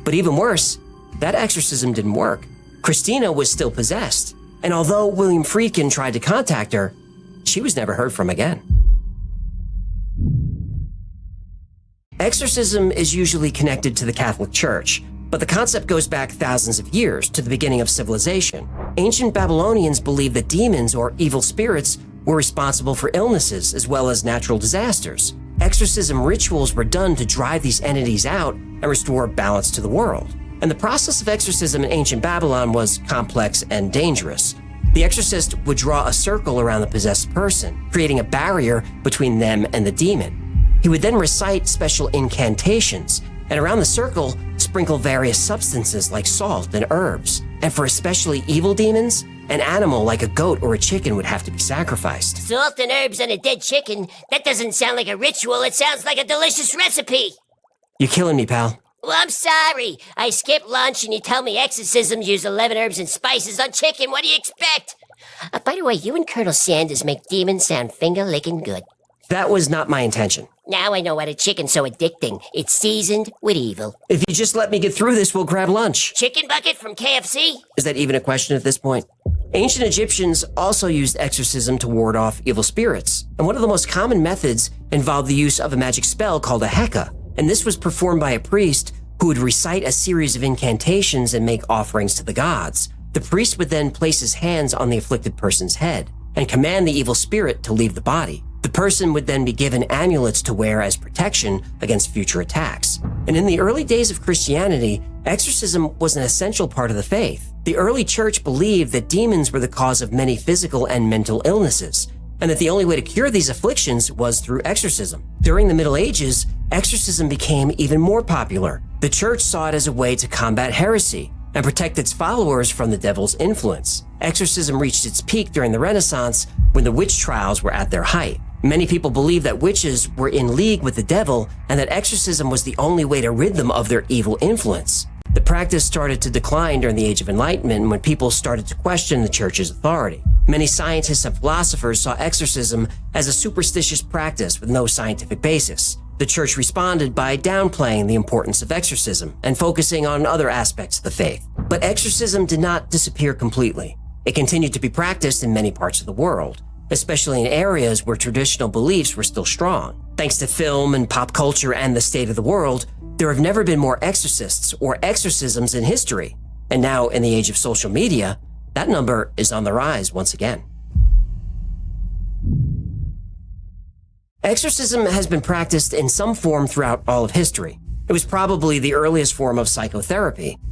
But even worse, that exorcism didn't work. Christina was still possessed, and although William Friedkin tried to contact her, she was never heard from again. Exorcism is usually connected to the Catholic Church, but the concept goes back thousands of years to the beginning of civilization. Ancient Babylonians believed that demons or evil spirits were responsible for illnesses as well as natural disasters. Exorcism rituals were done to drive these entities out and restore balance to the world. And the process of exorcism in ancient Babylon was complex and dangerous. The exorcist would draw a circle around the possessed person, creating a barrier between them and the demon. He would then recite special incantations, and around the circle, sprinkle various substances like salt and herbs. And for especially evil demons, an animal like a goat or a chicken would have to be sacrificed. Salt and herbs on a dead chicken? That doesn't sound like a ritual, it sounds like a delicious recipe. You're killing me, pal. Well, I'm sorry. I skipped lunch and you tell me exorcisms use 11 herbs and spices on chicken. What do you expect? By the way, you and Colonel Sanders make demons sound finger-licking good. That was not my intention. Now I know why the chicken's so addicting. It's seasoned with evil. If you just let me get through this, we'll grab lunch. Chicken bucket from KFC? Is that even a question at this point? Ancient Egyptians also used exorcism to ward off evil spirits, and one of the most common methods involved the use of a magic spell called a heka, and this was performed by a priest who would recite a series of incantations and make offerings to the gods. The priest would then place his hands on the afflicted person's head and command the evil spirit to leave the body. The person would then be given amulets to wear as protection against future attacks. And in the early days of Christianity, exorcism was an essential part of the faith. The early church believed that demons were the cause of many physical and mental illnesses, and that the only way to cure these afflictions was through exorcism. During the Middle Ages, exorcism became even more popular. The church saw it as a way to combat heresy and protect its followers from the devil's influence. Exorcism reached its peak during the Renaissance when the witch trials were at their height. Many people believed that witches were in league with the devil and that exorcism was the only way to rid them of their evil influence. The practice started to decline during the Age of Enlightenment when people started to question the church's authority. Many scientists and philosophers saw exorcism as a superstitious practice with no scientific basis. The church responded by downplaying the importance of exorcism and focusing on other aspects of the faith. But exorcism did not disappear completely. It continued to be practiced in many parts of the world, especially in areas where traditional beliefs were still strong. Thanks to film and pop culture and the state of the world, there have never been more exorcists or exorcisms in history. And now, in the age of social media, that number is on the rise once again. Exorcism has been practiced in some form throughout all of history. It was probably the earliest form of psychotherapy,